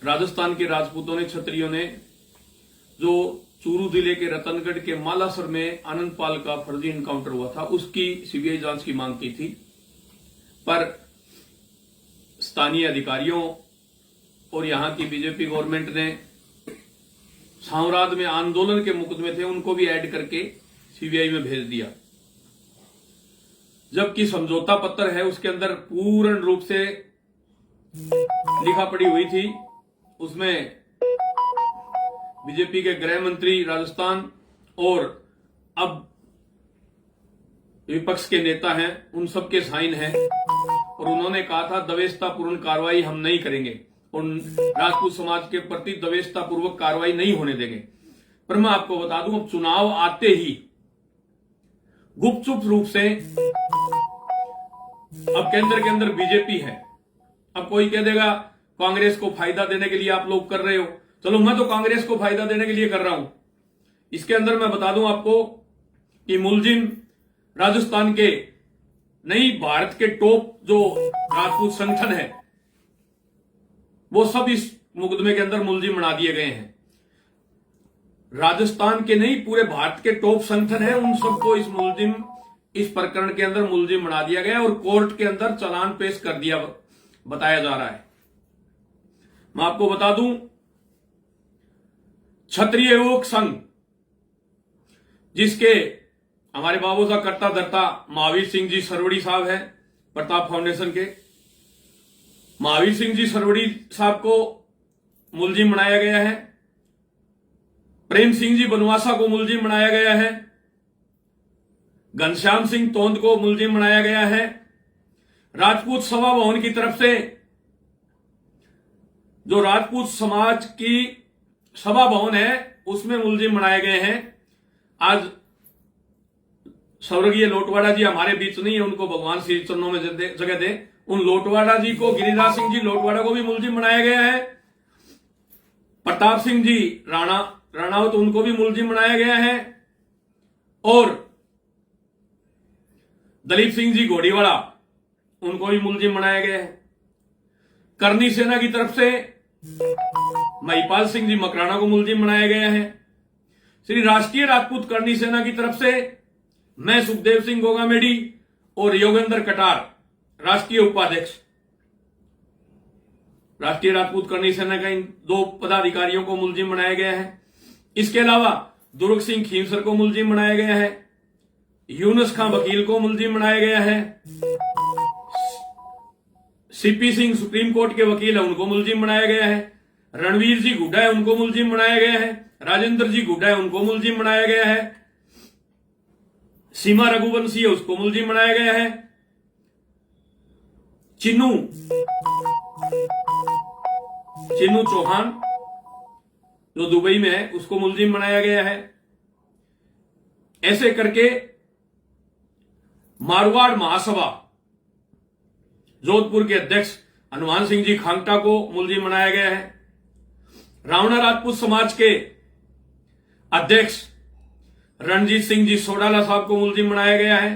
राजस्थान के राजपूतों ने, क्षत्रियों ने, जो चूरू जिले के रतनगढ़ के मालासर में आनंद पाल का फर्जी इनकाउंटर हुआ था, उसकी सीबीआई जांच की मांग की थी। पर स्थानीय अधिकारियों और यहां की बीजेपी गवर्नमेंट ने सांवराद में आंदोलन के मुकदमे थे, उनको भी ऐड करके सीबीआई में भेज दिया। जबकि समझौता पत्र है, उसके अंदर पूर्ण रूप से लिखा पड़ी हुई थी। उसमें बीजेपी के गृह मंत्री राजस्थान और अब विपक्ष के नेता हैं, उन सबके साइन हैं और उन्होंने कहा था दवेशतापूर्ण कार्रवाई हम नहीं करेंगे और राजपूत समाज के प्रति दवेशतापूर्वक कार्रवाई नहीं होने देंगे। पर मैं आपको बता दूं, अब चुनाव आते ही गुपचुप रूप से अब केंद्र के अंदर बीजेपी है। अब कोई कह देगा कांग्रेस को फायदा देने के लिए आप लोग कर रहे हो। चलो, मैं तो कांग्रेस को फायदा देने के लिए कर रहा हूं। इसके अंदर मैं बता दूं आपको कि मुलजिम राजस्थान के नहीं, भारत के टॉप जो राजपूत संगठन है वो सब इस मुकदमे के अंदर मुलजिम बना दिए गए हैं। राजस्थान के नहीं, पूरे भारत के टॉप संगठन है, उन सबको इस प्रकरण के अंदर मुलजिम बना दिया गया और कोर्ट के अंदर चालान पेश कर दिया बताया जा रहा है। मैं आपको बता दूं, क्षत्रिय युवक संघ, जिसके हमारे बाबू का कर्ता धर्ता महावीर सिंह जी सरवड़ी साहब हैं, प्रताप फाउंडेशन के महावीर सिंह जी सरवड़ी साहब को मुलजिम बनाया गया है। प्रेम सिंह जी बनवासा को मुलजिम बनाया गया है। घनश्याम सिंह तोंद को मुलजिम बनाया गया है। राजपूत सभा भवन की तरफ से जो राजपूत समाज की सभा भवन है उसमें मुलजिम बनाए गए हैं। आज स्वर्गीय लोटवाड़ा जी हमारे बीच नहीं है, उनको भगवान श्री चरणों में जगह दे। उन लोटवाड़ा जी को, गिरिराज सिंह जी लोटवाड़ा को भी मुलजिम बनाया गया है। प्रताप सिंह जी राणावत, उनको भी मुलजिम बनाया गया है। और दलीप सिंह जी घोड़ीवाड़ा, उनको भी मुलजिम बनाया गया है। करनी सेना की तरफ से महिपाल सिंह जी मकराना को मुलजिम बनाया गया है। श्री राष्ट्रीय राजपूत करनी सेना की तरफ से मैं सुखदेव सिंह गोगामेडी और योगेंद्र कटार, राष्ट्रीय उपाध्यक्ष, राष्ट्रीय राजपूत करनी सेना का इन 2 पदाधिकारियों को मुलजिम बनाया गया है। इसके अलावा दुर्ग सिंह खीमसर को मुलजिम बनाया गया है। यूनुस खां वकील को मुलजिम बनाया गया है। सीपी सिंह सुप्रीम कोर्ट के वकील है, उनको मुलजिम बनाया गया है। रणवीर जी गुड्डा है, उनको मुलजिम बनाया गया है। राजेंद्र जी गुड्डा है, उनको मुलजिम बनाया गया है। सीमा रघुवंशी है, उसको मुलजिम बनाया गया है। चिन्नू चौहान जो दुबई में है, उसको मुलजिम बनाया गया है। ऐसे करके मारवाड़ महासभा जोधपुर के अध्यक्ष हनुमान सिंह जी खांगटा को मुलजिम बनाया गया है। रावणा राजपूत समाज के अध्यक्ष रणजीत सिंह जी सोडाला साहब को मुलजिम बनाया गया है।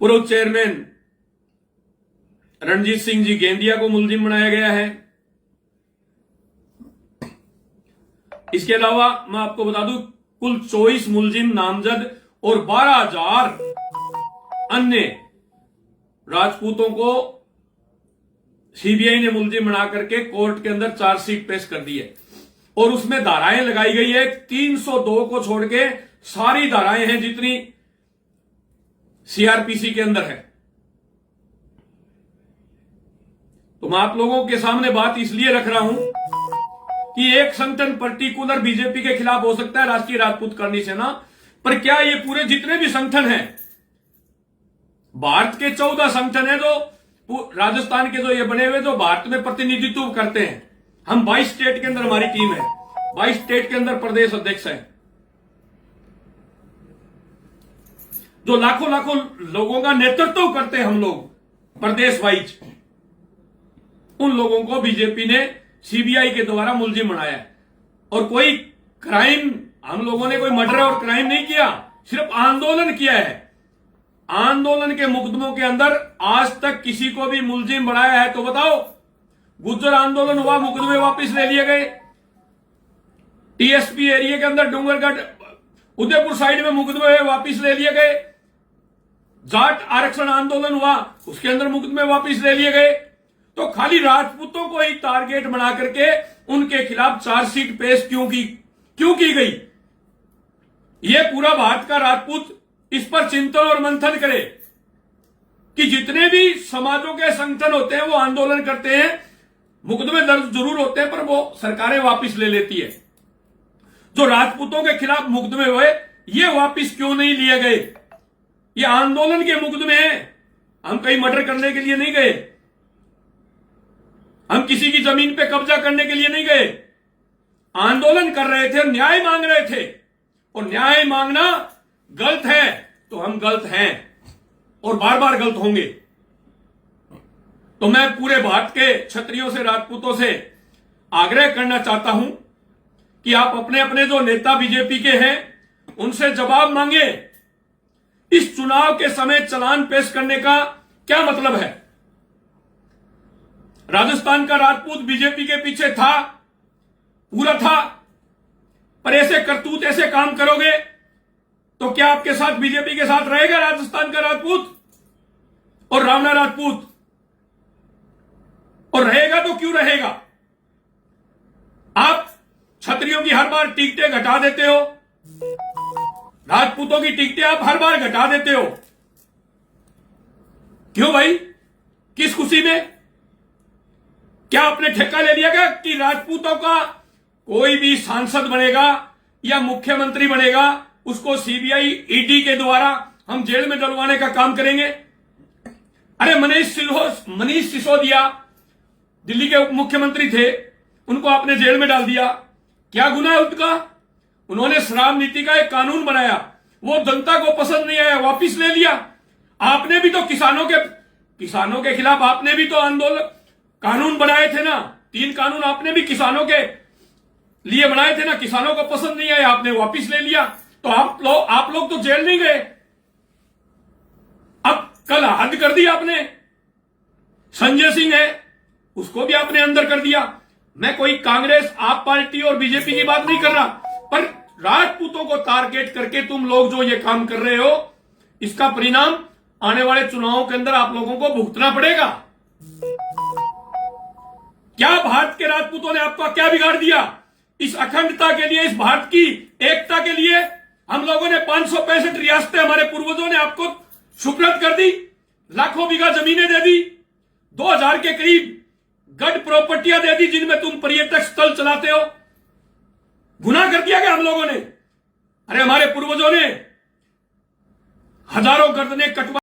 पूर्व चेयरमैन रणजीत सिंह जी गेंदिया को मुलजिम बनाया गया है। इसके अलावा मैं आपको बता दूं, कुल 24 मुलजिम नामजद और 12,000 अन्य राजपूतों को सीबीआई ने मुलजिम बना करके कोर्ट के अंदर चार्जशीट पेश कर दी है। और उसमें धाराएं लगाई गई है, 302 को छोड़ के सारी धाराएं हैं जितनी सीआरपीसी के अंदर है। तो मैं आप लोगों के सामने बात इसलिए रख रहा हूं कि एक संगठन पर्टिकुलर बीजेपी के खिलाफ हो सकता है, राष्ट्रीय राजपूत करनी सेना, पर क्या ये पूरे जितने भी संगठन हैं, भारत के 14 संगठन है जो राजस्थान के जो ये बने हुए, जो भारत में प्रतिनिधित्व करते हैं। हम 22 स्टेट के अंदर हमारी टीम है, 22 स्टेट के अंदर प्रदेश अध्यक्ष है, जो लाखों लाखों लोगों का नेतृत्व करते हैं हम लोग प्रदेश वाइज। उन लोगों को बीजेपी ने सीबीआई के द्वारा मुलजिम बनाया है। और कोई क्राइम, हम लोगों ने कोई मर्डर और क्राइम नहीं किया, सिर्फ आंदोलन किया है। आंदोलन के मुकदमों के अंदर आज तक किसी को भी मुलजिम बनाया है तो बताओ। गुज्जर आंदोलन हुआ, मुकदमे वापस ले लिए गए। टीएसपी एरिया के अंदर डूंगरगढ़ उदयपुर साइड में मुकदमे वापस ले लिए गए। जाट आरक्षण आंदोलन हुआ, उसके अंदर मुकदमे वापस ले लिए गए। तो खाली राजपूतों को ही टारगेट बना करके उनके खिलाफ चार्जशीट पेश क्यों की गई? ये पूरा भारत का राजपूत इस पर चिंतन और मंथन करे कि जितने भी समाजों के संगठन होते हैं वो आंदोलन करते हैं, मुकदमे दर्ज जरूर होते हैं पर वो सरकारें वापस ले लेती है। जो राजपूतों के खिलाफ मुकदमे हुए ये वापस क्यों नहीं लिए गए? ये आंदोलन के मुकदमे हैं, हम कहीं मर्डर करने के लिए नहीं गए, हम किसी की जमीन पे कब्जा करने के लिए नहीं गए। आंदोलन कर रहे थे, न्याय मांग रहे थे, और न्याय मांगना गलत है तो हम गलत हैं और बार बार गलत होंगे। तो मैं पूरे भारत के क्षत्रियों से, राजपूतों से आग्रह करना चाहता हूं कि आप अपने अपने जो नेता बीजेपी के हैं उनसे जवाब मांगे। इस चुनाव के समय चालान पेश करने का क्या मतलब है? राजस्थान का राजपूत बीजेपी के पीछे था, पूरा था, पर ऐसे करतूत, ऐसे काम करोगे तो क्या आपके साथ बीजेपी के साथ रहेगा राजस्थान का राजपूत और रावणा राजपूत? और रहेगा तो क्यों रहेगा? आप क्षत्रियों की हर बार टिकटें घटा देते हो, राजपूतों की टिकटें आप हर बार घटा देते हो, क्यों भाई? किस खुशी में? क्या आपने ठेका ले लिया क्या कि राजपूतों का कोई भी सांसद बनेगा या मुख्यमंत्री बनेगा उसको सीबीआई ईडी के द्वारा हम जेल में डलवाने का काम करेंगे? अरे मनीष सिसोदिया दिल्ली के उप मुख्यमंत्री थे, उनको आपने जेल में डाल दिया, क्या गुनाह है उनका? उन्होंने शराब नीति का एक कानून बनाया, वो जनता को पसंद नहीं आया, वापिस ले लिया। आपने भी तो किसानों के खिलाफ आपने भी तो आंदोलन कानून बनाए थे ना, 3 कानून आपने भी किसानों के लिए बनाए थे ना, किसानों को पसंद नहीं आया, आपने वापिस ले लिया। तो आप लोग तो जेल नहीं गए। अब कल हद कर दी आपने, संजय सिंह है उसको भी आपने अंदर कर दिया। मैं कोई कांग्रेस, आप पार्टी और बीजेपी की बात नहीं कर रहा, पर राजपूतों को टारगेट करके तुम लोग जो ये काम कर रहे हो, इसका परिणाम आने वाले चुनावों के अंदर आप लोगों को भुगतना पड़ेगा। क्या भारत के राजपूतों ने आपका क्या बिगाड़ दिया? इस अखंडता के लिए, इस भारत की एकता के लिए हम लोगों ने 565 रियासतें हमारे पूर्वजों ने आपको सुपुर्द कर दी, लाखों बीघा जमीनें दे दी, 2000 के करीब गढ़ प्रॉपर्टियां दे दी जिनमें तुम पर्यटक स्थल चलाते हो। गुनाह कर दिया क्या हम लोगों ने? अरे हमारे पूर्वजों ने हजारों गर्दनें कटवा